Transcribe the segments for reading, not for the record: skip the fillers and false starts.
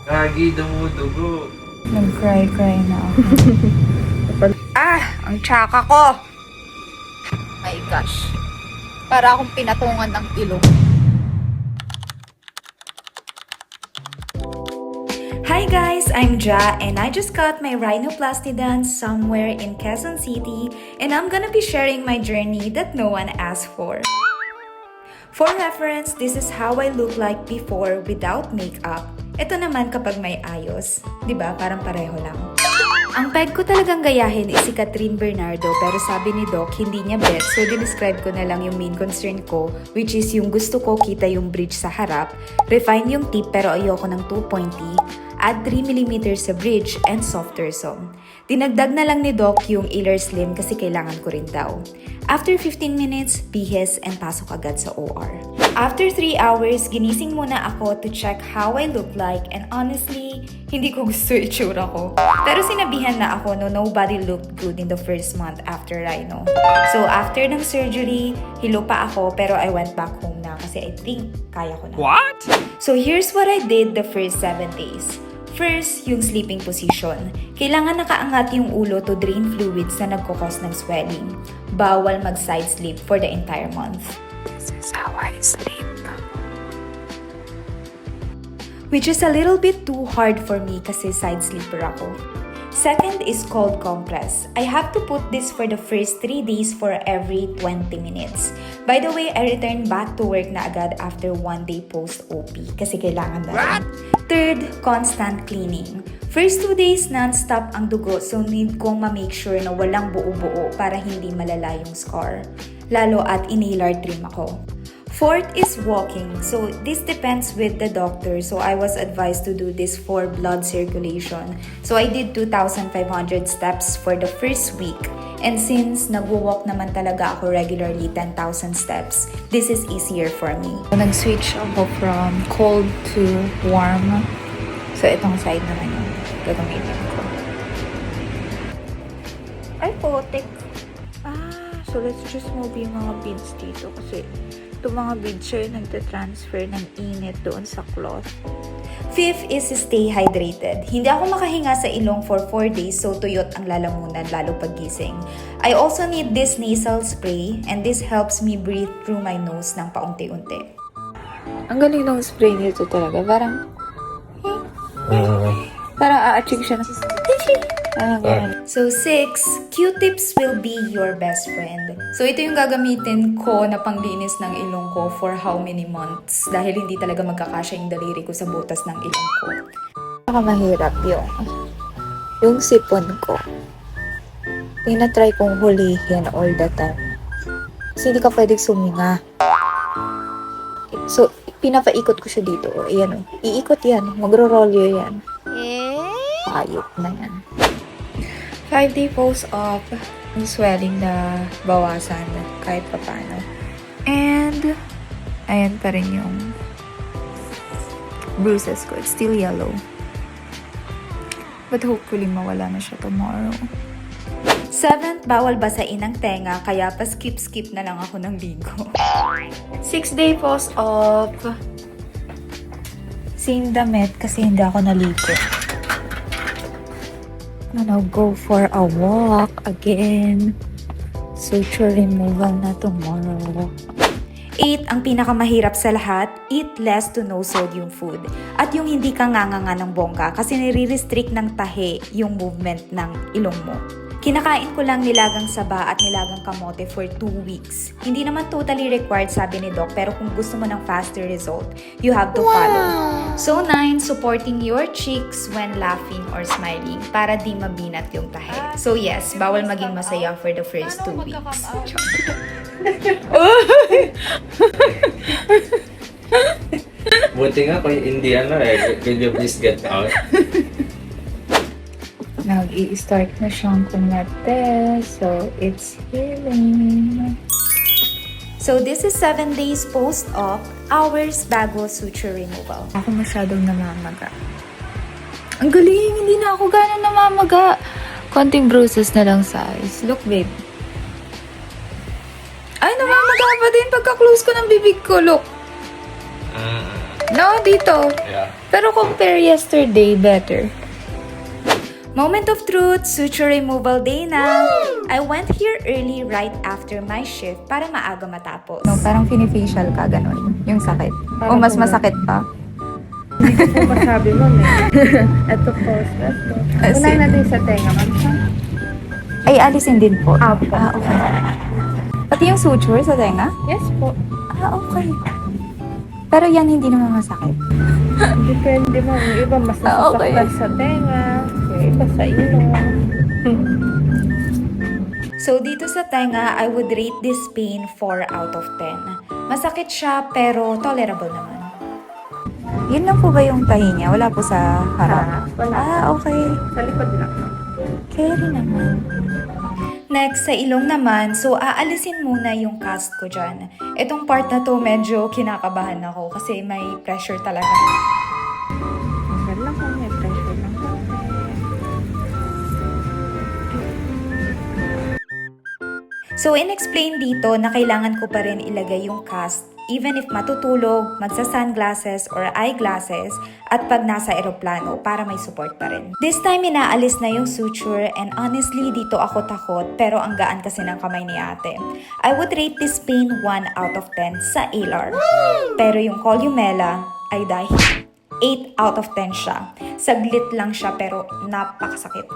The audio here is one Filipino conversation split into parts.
Lagi dumudugo. Nag-cry na ako. Ang tsaka ko! My gosh. Para akong pinatungan ng ilong. Hi guys, I'm Ja and I just got my rhinoplasty done somewhere in Quezon City and I'm gonna be sharing my journey that no one asked for. For reference, this is how I look like before without makeup. Ito naman kapag may ayos. 'Di ba? Parang pareho lang. Ang peg ko talagang gayahin is si Catherine Bernardo pero sabi ni Doc hindi niya bet so describe ko na lang yung main concern ko which is yung gusto ko kita yung bridge sa harap, refine yung tip pero ayoko ng too pointy, add 3mm sa bridge and softer some. Dinagdag na lang ni Doc yung Ealer Slim kasi kailangan ko rin daw. After 15 minutes, bihis and pasok agad sa OR. After 3 hours, ginising muna ako to check how I look like and honestly, hindi ko gusto itsura ko. Pero sinabihan na ako no nobody looked good in the first month after rhino. So after ng surgery, hilo pa ako pero I went back home na kasi I think kaya ko na. What? So here's what I did the first 7 days. First, yung sleeping position. Kailangan nakaangat yung ulo to drain fluids na nagkukos ng swelling. Bawal mag-side sleep for the entire month. This is how I sleep. Which is a little bit too hard for me kasi side sleeper ako. Second is cold compress. I have to put this for the first 3 days for every 20 minutes. By the way, I returned back to work na agad after 1 day post-OP kasi kailangan na rin. Third, constant cleaning. First 2 days non-stop ang dugo so need kong ma-make sure na walang buo-buo para hindi malala yung scar. Lalo at inhaler trim ako. Fourth is walking. So this depends with the doctor. So I was advised to do this for blood circulation. So I did 2,500 steps for the first week. And since nagwo-walk naman talaga ako regularly 10,000 steps, this is easier for me. Nag-switch ako from cold to warm. So itong side naman yung gagamitin ko. Ay, putik. So let's just move yung mga beads dito kasi itong mga beads ay nagta-transfer ng init doon sa cloth. Fifth is stay hydrated. Hindi ako makahinga sa ilong for 4 days so tuyot ang lalamunan lalo paggising. I also need this nasal spray and this helps me breathe through my nose ng paunti-unti. Ang galing ng spray nito talaga. Parang a-achieve siya na. So 6, Q-tips will be your best friend. So ito yung gagamitin ko na panglinis ng ilong ko for how many months dahil hindi talaga magkakasya yung daliri ko sa butas ng ilong ko. Mahirap yung sipon ko. Tinatry kong hulihin all the time. Kasi hindi ka pwedeng suminga. So, pinapaikot ko siya dito. Ayan o. Iikot yan. Magro-rolyo yan. Ayop na yan. 5-day post-op. Yung swelling na bawasan kahit pa paano. And, ayan pa rin yung bruises ko. It's still yellow. But hopefully mawala na siya tomorrow. 7th, bawal basain ang tenga kaya pa skip na lang ako ng ligo. 6-day post-op. Same damit kasi hindi ako naligo. Gonna go for a walk again. Suture removal na tomorrow. 8, ang pinakamahirap sa lahat, eat less to no sodium food. At yung hindi ka nganganga ng bongga kasi nire-restrict ng tahe yung movement ng ilong mo. Kinakain ko lang nilagang saba at nilagang kamote for 2 weeks. Hindi naman totally required sabi ni Doc pero kung gusto mo ng faster result, you have to follow. So 9, supporting your cheeks when laughing or smiling para di mabinat yung tahe. So yes, bawal maging masaya for the first 2 weeks. Buti nga kung hindi will you please get out? Nag-i-start na siyang kumate. So, it's healing. So this is 7 days post-op, hours bago suture removal. Ako masyadong namamaga. Ang galing! Hindi na ako gano'n namamaga. Konting bruises na lang sa eyes. Look, babe. Ay, namamaga pa din pagka-close ko ng bibig ko. Look. No, dito. Yeah. Pero compare yesterday, better. Moment of truth, suture removal day na. I went here early right after my shift para maaga matapos. No, parang fini-facial ka, ganun. Yung sakit. O mas masakit pa. Hindi ko masabi mo, Ito po, ito. Unahin natin sa tenga, ma'am. Ay, alisin din po. Apo. Okay. Pati yung suture sa tenga? Yes po. Okay. Pero yan hindi naman masakit. Depende mo. Yung iba mas Okay. nasasaktan sa tenga. Yung iba sa ilong. So dito sa tenga, I would rate this pain 4 out of 10. Masakit siya pero tolerable naman. Yun lang po ba yung tahi niya? Wala po sa harap? Wala. Okay. Sa likod lang. Carry naman. Next, sa ilong naman, so aalisin muna yung cast ko dyan. Itong part na to, medyo kinakabahan ako kasi may pressure talaga. Hanggang lang kung may pressure lang. So, in-explain dito na kailangan ko pa rin ilagay yung cast even if matutulog, magsa-sunglasses or eyeglasses at pag nasa eroplano para may support pa rin. This time, inaalis na yung suture and honestly, dito ako takot pero ang gaan kasi ng kamay ni ate. I would rate this pain 1 out of 10 sa ALAR. Pero yung columella ay dahil 8 out of 10 siya. Saglit lang siya pero napakasakit.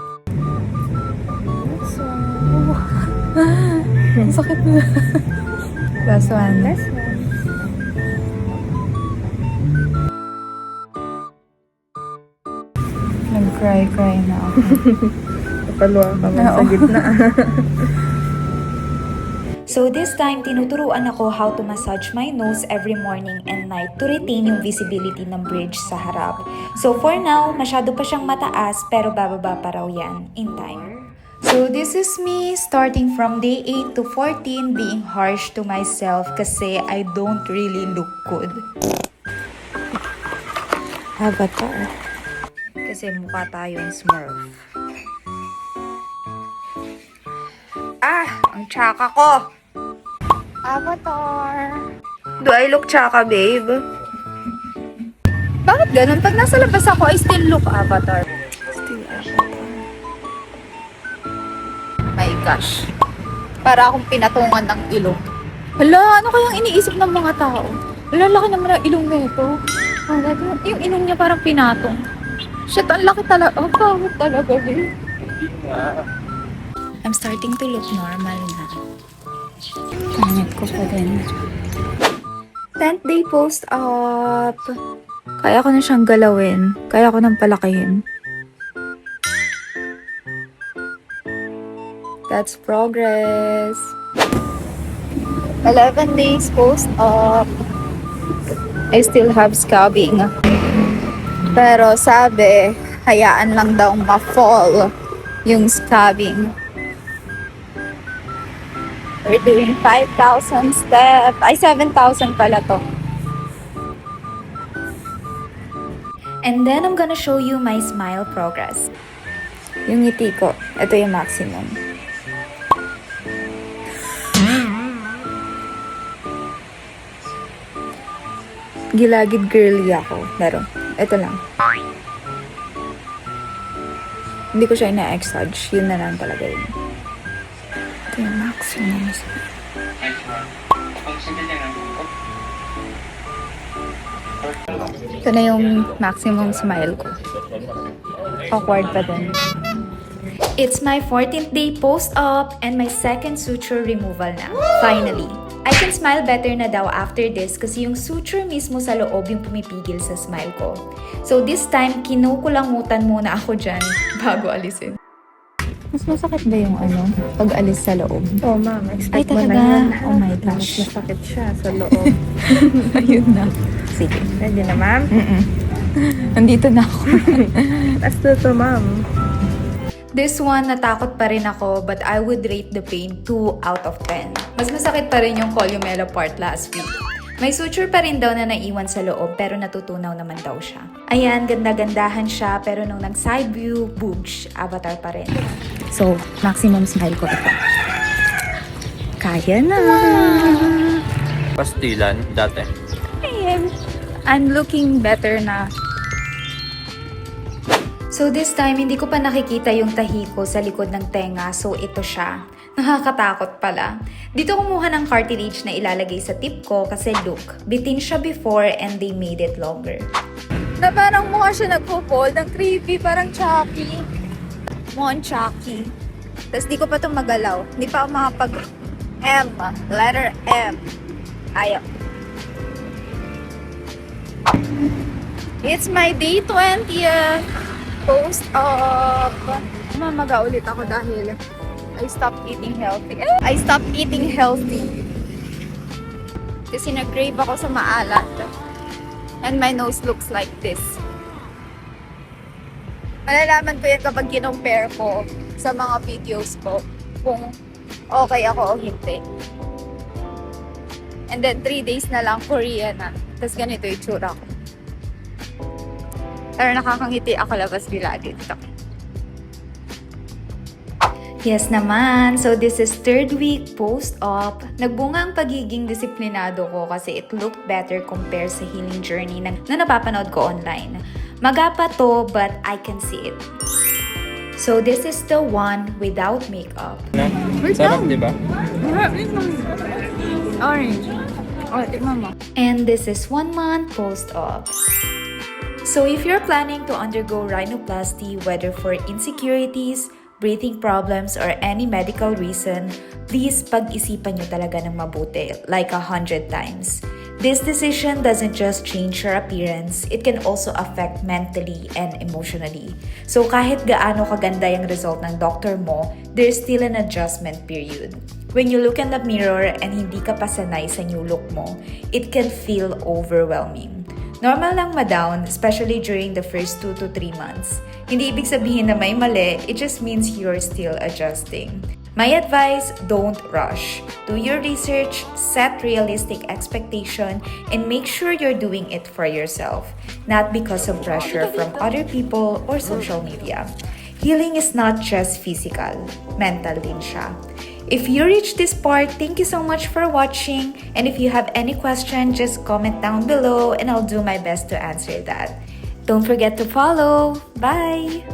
Ang sakit na. Last one. Last one. Nag-cry na ako. Kapaluwa ka man sa Oo. gitna. So this time, tinuturuan ako how to massage my nose every morning and night to retain yung visibility ng bridge sa harap. So for now, masyado pa siyang mataas pero bababa pa raw yan in time. So this is me starting from day 8 to 14 being harsh to myself kasi I don't really look good. Avatar. Kasi mukha tayong Smurf. Ang tsaka ko! Avatar. Do I look tsaka, babe? Bakit ganun? Pag nasa labas ako, I still look Avatar. My gosh. Para akong pinatungan ng ilong. Hala, ano kayang iniisip ng mga tao? Hala, laki naman ang ilong nito. Yung ilong niya parang pinatong. Shit, ang laki talaga. Ang pangit talaga, eh. I'm starting to look normal na. Pangit ko pa din. 10th day post-op. Kaya ko na siyang galawin. Kaya ko nang palakihin. That's progress. 11 days post-op. I still have scabbing. Pero sabi, hayaan lang daw ma-fall yung scabbing. We're doing 5,000 steps. Ay, 7,000 pala to. And then I'm gonna show you my smile progress. Yung ngiti ko, ito yung maximum. Gilagid girly ako. Pero, ito lang. Hindi ko siya ina-exage. Yun na lang talaga yun. Ito yung maximum. Ito na yung maximum smile ko. Awkward pa din. It's my 14th day post-op and my second suture removal na. Finally! I can smile better na daw after this kasi yung suture mismo sa loob yung pumipigil sa smile ko. So this time, kinukulangutan muna ako dyan bago alisin. Mas masakit ba yung pag alis sa loob? Oo, ma'am. Ay, Expect mo na talaga? yan. Oh my Mas gosh. masakit siya sa loob. Ayun na. Sige. Pwede na, ma'am? Nandito na ako. As to, ma'am. This one, natakot pa rin ako but I would rate the pain 2 out of 10. Mas masakit pa rin yung columella part last week. May suture pa rin daw na naiwan sa loob pero natutunaw naman daw siya. Ayan, ganda-gandahan siya pero nung nag-side view, boobs, avatar pa rin. So, maximum smile ko ito. Kaya na. Pastilan, dati. Ayan. I'm looking better na. So this time, hindi ko pa nakikita yung tahi ko sa likod ng tenga. So ito siya. Nakakatakot pala. Dito kumuha ng cartilage na ilalagay sa tip ko kasi look, bitin siya before and they made it longer. Na parang mukha siya nagpo-fold. Ang creepy, parang Chucky. Mukhang Chucky. Tapos di ko pa ito magalaw. Hindi pa ako makapag M. Letter M. Ayaw. It's my day 20th. Post-op. Mamaga ulit ako dahil I stopped eating healthy. I stopped eating healthy. Kasi nag-crave ako sa maalat. And my nose looks like this. Malalaman ko yan kapag kinompare ko sa mga videos ko kung okay ako o hindi. And then 3 days na lang Korean na. Tapos ganito yung tsura ko. Pero nakakangiti ako labas bila dito. Yes naman. So this is 3rd week post-op. Nagbunga ang pagiging disiplinado ko kasi it looked better compared sa healing journey na napapanood ko online. Magapa to but I can see it. So this is the one without makeup. Sarap, di ba? Orange. Oh, tikman mo. And this is 1 month post-op. So if you're planning to undergo rhinoplasty, whether for insecurities, breathing problems, or any medical reason, please pag-isipan nyo talaga ng mabuti, like 100 times. This decision doesn't just change your appearance, it can also affect mentally and emotionally. So kahit gaano kaganda yung result ng doctor mo, there's still an adjustment period. When you look in the mirror and hindi ka pa sanay sa new look mo, it can feel overwhelming. Normal lang ma-down, especially during the first 2 to 3 months. Hindi ibig sabihin na may mali, it just means you're still adjusting. My advice, don't rush. Do your research, set realistic expectation, and make sure you're doing it for yourself, not because of pressure from other people or social media. Healing is not just physical, mental din siya. If you reached this part, thank you so much for watching. And if you have any question, just comment down below and I'll do my best to answer that. Don't forget to follow. Bye!